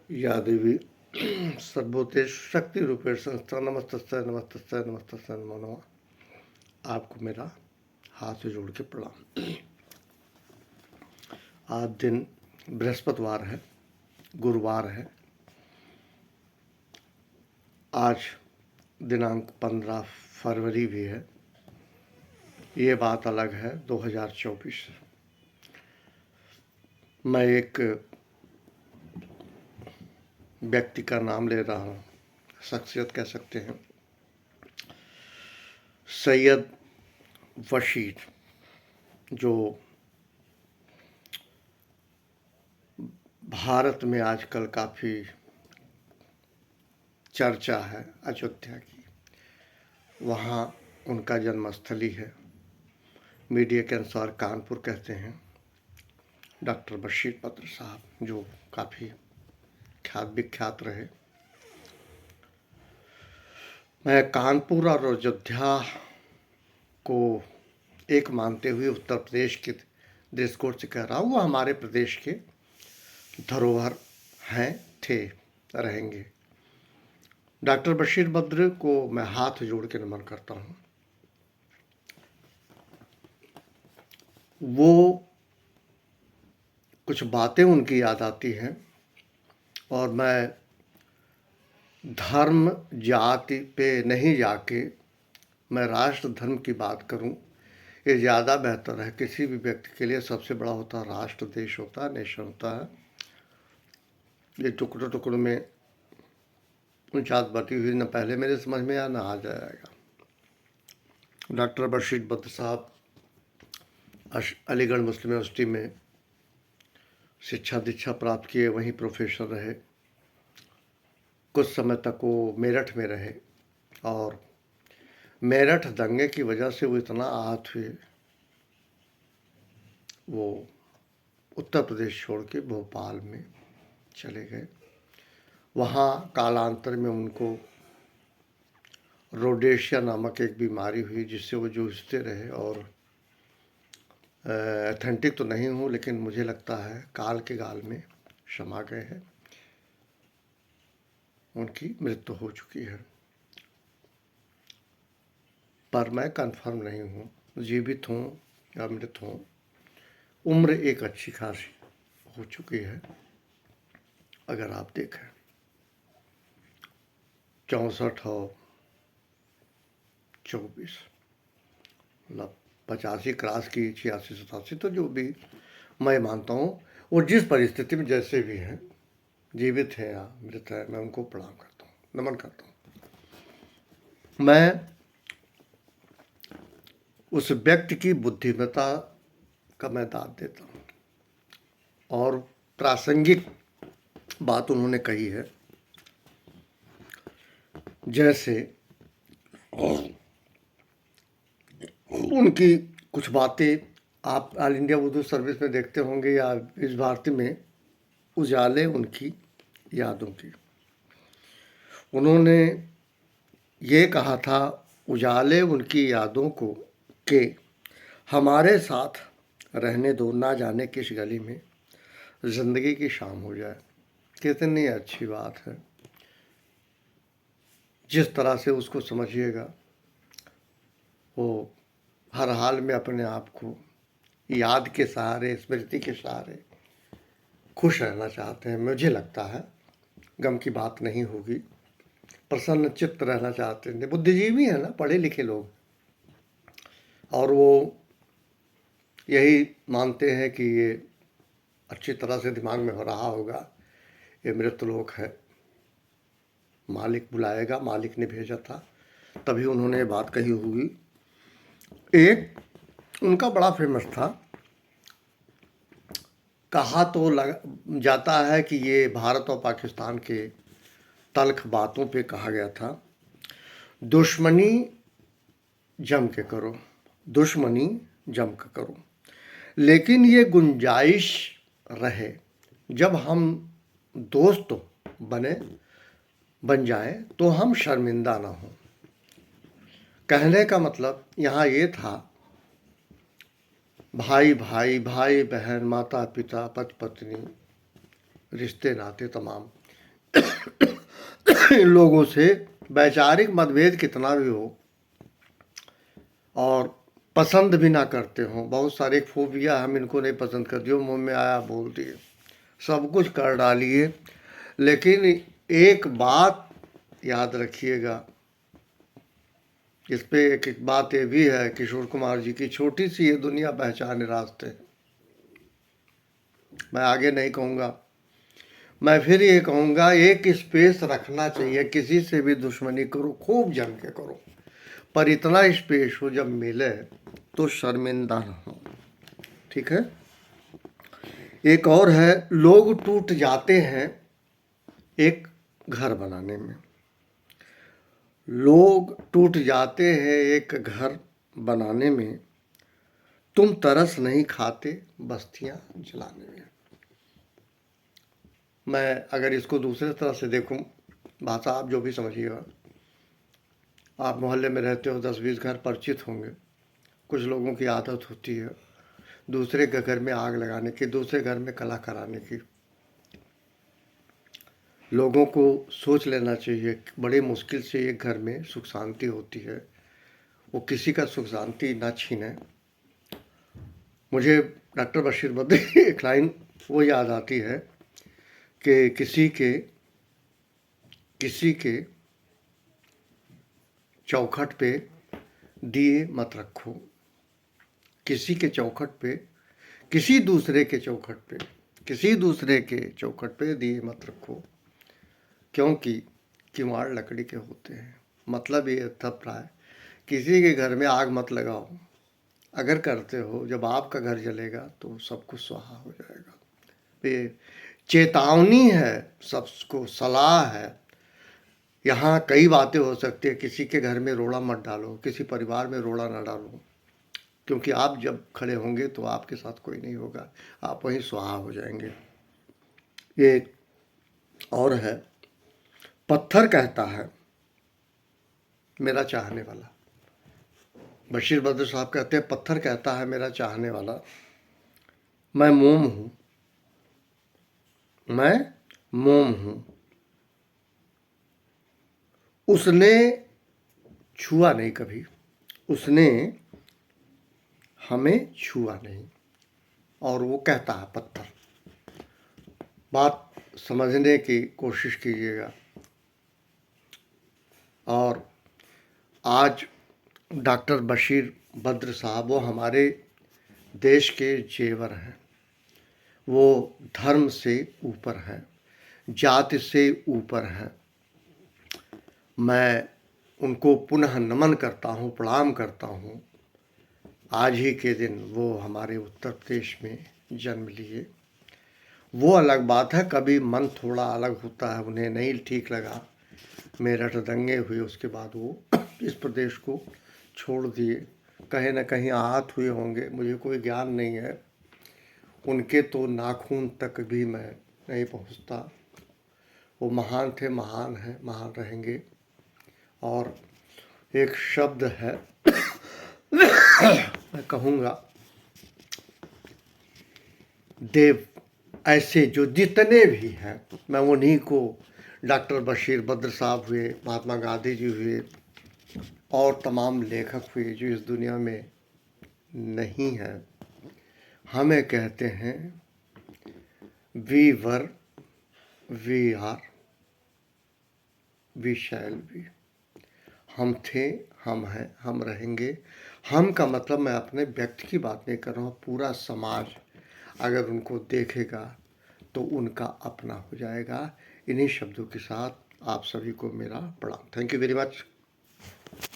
या देवी सर्वभूतेषु शक्तिरूपेण संस्थिता नमस्तस्यै नमस्तस्यै नमस्तस्यै नमो नमः। आपको मेरा हाथ से जोड़ के प्रणाम। आज दिन बृहस्पतिवार है, गुरुवार है। आज दिनांक 15 फरवरी भी है। ये बात अलग है 2024। मैं एक व्यक्ति का नाम ले रहा हूँ, शख्सियत कह सकते हैं, सैयद बशीर, जो भारत में आजकल काफ़ी चर्चा है अयोध्या की। वहाँ उनका जन्मस्थली है। मीडिया के अनुसार कानपुर कहते हैं। डॉक्टर बशीर पत्र साहब, जो काफ़ी ख्यात विख्यात रहे। मैं कानपुर और अयोध्या को एक मानते हुए उत्तर प्रदेश के दृष्टिकोण से कह रहा हूँ। वो हमारे प्रदेश के धरोहर हैं, थे, रहेंगे। डॉक्टर बशीर बद्र को मैं हाथ जोड़ के नमन करता हूँ। वो कुछ बातें उनकी याद आती हैं और मैं धर्म जाति पे नहीं जाके मैं राष्ट्र धर्म की बात करूं, ये ज़्यादा बेहतर है। किसी भी व्यक्ति के लिए सबसे बड़ा होता है राष्ट्र, देश होता है, नेशन होता है। ये टुकड़ों टुकड़ों में उनचास बटी हुई न पहले मेरे समझ में आया न आ जाएगा। डॉक्टर बशीर बद्र साहब अलीगढ़ मुस्लिम यूनिवर्सिटी में शिक्षा दीक्षा प्राप्त किए, वहीं प्रोफेसर रहे। कुछ समय तक वो मेरठ में रहे और मेरठ दंगे की वजह से वो इतना आहत हुए, वो उत्तर प्रदेश छोड़ के भोपाल में चले गए। वहाँ कालांतर में उनको रोडेशिया नामक एक बीमारी हुई, जिससे वो जूझते रहे। और अथेंटिक तो नहीं हूँ, लेकिन मुझे लगता है काल के गाल में समा गए हैं। उनकी मृत्यु हो चुकी है, पर मैं कंफर्म नहीं हूँ जीवित हूँ या मृत हूँ। उम्र एक अच्छी खासी हो चुकी है। अगर आप देखें 64 और 24, मतलब 85 क्रॉस की, 86 87, तो जो भी मैं मानता हूँ, वो जिस परिस्थिति में जैसे भी हैं, जीवित है या मृत है, मैं उनको प्रणाम करता हूँ, नमन करता हूँ। मैं उस व्यक्ति की बुद्धिमत्ता का मैं दाद देता हूँ और प्रासंगिक बात उन्होंने कही है। जैसे उनकी कुछ बातें आप ऑल इंडिया उर्दू सर्विस में देखते होंगे या इस भारती में, उजाले उनकी यादों की। उन्होंने ये कहा था, उजाले उनकी यादों को के हमारे साथ रहने दो, ना जाने किस गली में ज़िंदगी की शाम हो जाए। कितनी अच्छी बात है। जिस तरह से उसको समझिएगा, वो हर हाल में अपने आप को याद के सहारे, स्मृति के सहारे खुश रहना चाहते हैं। मुझे लगता है गम की बात नहीं होगी, प्रसन्न चित्त रहना चाहते हैं। बुद्धिजीवी है ना, पढ़े लिखे लोग, और वो यही मानते हैं कि ये अच्छी तरह से दिमाग में हो रहा होगा, ये मृतलोक है, मालिक बुलाएगा, मालिक ने भेजा था, तभी उन्होंने ये बात कही होगी। एक उनका बड़ा फेमस था, कहा तो जाता है कि ये भारत और पाकिस्तान के तल्ख बातों पे कहा गया था, दुश्मनी जम के करो, दुश्मनी जम के करो, लेकिन ये गुंजाइश रहे जब हम दोस्त बन जाएं तो हम शर्मिंदा ना हों। कहने का मतलब यहाँ ये था, भाई भाई, भाई बहन, माता पिता, पति पत्नी, रिश्ते नाते तमाम, इन लोगों से वैचारिक मतभेद कितना भी हो और पसंद भी ना करते हो, बहुत सारे फोबिया, हम इनको नहीं पसंद करते, जो मुंह में आया बोल दिए, सब कुछ कर डालिए, लेकिन एक बात याद रखिएगा, इस पे एक बात ये भी है किशोर कुमार जी की, छोटी सी ये दुनिया पहचाने रास्ते। मैं आगे नहीं कहूँगा, मैं फिर ये कहूँगा एक स्पेस रखना चाहिए, किसी से भी दुश्मनी करो खूब जम के करो, पर इतना स्पेस हो जब मिले तो शर्मिंदा ना हो, ठीक है। एक और है, लोग टूट जाते हैं एक घर बनाने में, लोग टूट जाते हैं एक घर बनाने में, तुम तरस नहीं खाते बस्तियां जलाने में। मैं अगर इसको दूसरे तरह से देखूं, भाषा आप जो भी समझिएगा, आप मोहल्ले में रहते हो, 10-20 घर परिचित होंगे, कुछ लोगों की आदत होती है दूसरे के घर में आग लगाने की, दूसरे घर में कलह कराने की। लोगों को सोच लेना चाहिए, बड़े मुश्किल से एक घर में सुख शांति होती है, वो किसी का सुख शांति ना छीने। मुझे डॉक्टर बशीर बद्री की एक लाइन वो याद आती है कि किसी के चौखट पे दिए मत रखो, किसी के चौखट पे, किसी दूसरे के चौखट पे दिए मत रखो, क्योंकि किवाड़ लकड़ी के होते हैं। मतलब ये तब रहा है, किसी के घर में आग मत लगाओ, अगर करते हो जब आपका घर जलेगा तो सब कुछ स्वाहा हो जाएगा। ये चेतावनी है, सबको सलाह है। यहाँ कई बातें हो सकती है, किसी के घर में रोड़ा मत डालो, किसी परिवार में रोड़ा ना डालो, क्योंकि आप जब खड़े होंगे तो आपके साथ कोई नहीं होगा, आप वहीं स्वाहा हो जाएंगे। ये और है, पत्थर कहता है मेरा चाहने वाला, बशीर बद्र साहब कहते हैं, पत्थर कहता है मेरा चाहने वाला, मैं मोम हूँ, मैं मोम हूँ, उसने छुआ नहीं कभी, उसने हमें छुआ नहीं। और वो कहता है पत्थर। बात समझने की कोशिश कीजिएगा। और आज डॉक्टर बशीर बद्र साहब, वो हमारे देश के जेवर हैं, वो धर्म से ऊपर हैं, जाति से ऊपर हैं। मैं उनको पुनः नमन करता हूँ, प्रणाम करता हूँ। आज ही के दिन वो हमारे उत्तर प्रदेश में जन्म लिए। वो अलग बात है, कभी मन थोड़ा अलग होता है, उन्हें नहीं ठीक लगा, मेरठ दंगे हुए, उसके बाद वो इस प्रदेश को छोड़ दिए। कहीं ना कहीं आहत हुए होंगे, मुझे कोई ज्ञान नहीं है, उनके तो नाखून तक भी मैं नहीं पहुंचता। वो महान थे, महान हैं, महान रहेंगे। और एक शब्द है मैं कहूँगा, देव ऐसे जो जितने भी हैं, मैं उन्हीं को, डॉक्टर बशीर बद्र साहब हुए, महात्मा गांधी जी हुए, और तमाम लेखक हुए जो इस दुनिया में नहीं है, हमें कहते हैं we were, we are, we shall be. हम थे, हम हैं, हम रहेंगे। हम का मतलब मैं अपने व्यक्ति की बात नहीं कर रहा हूँ, पूरा समाज अगर उनको देखेगा तो उनका अपना हो जाएगा। इन्हीं शब्दों के साथ आप सभी को मेरा प्रणाम। Thank you very much.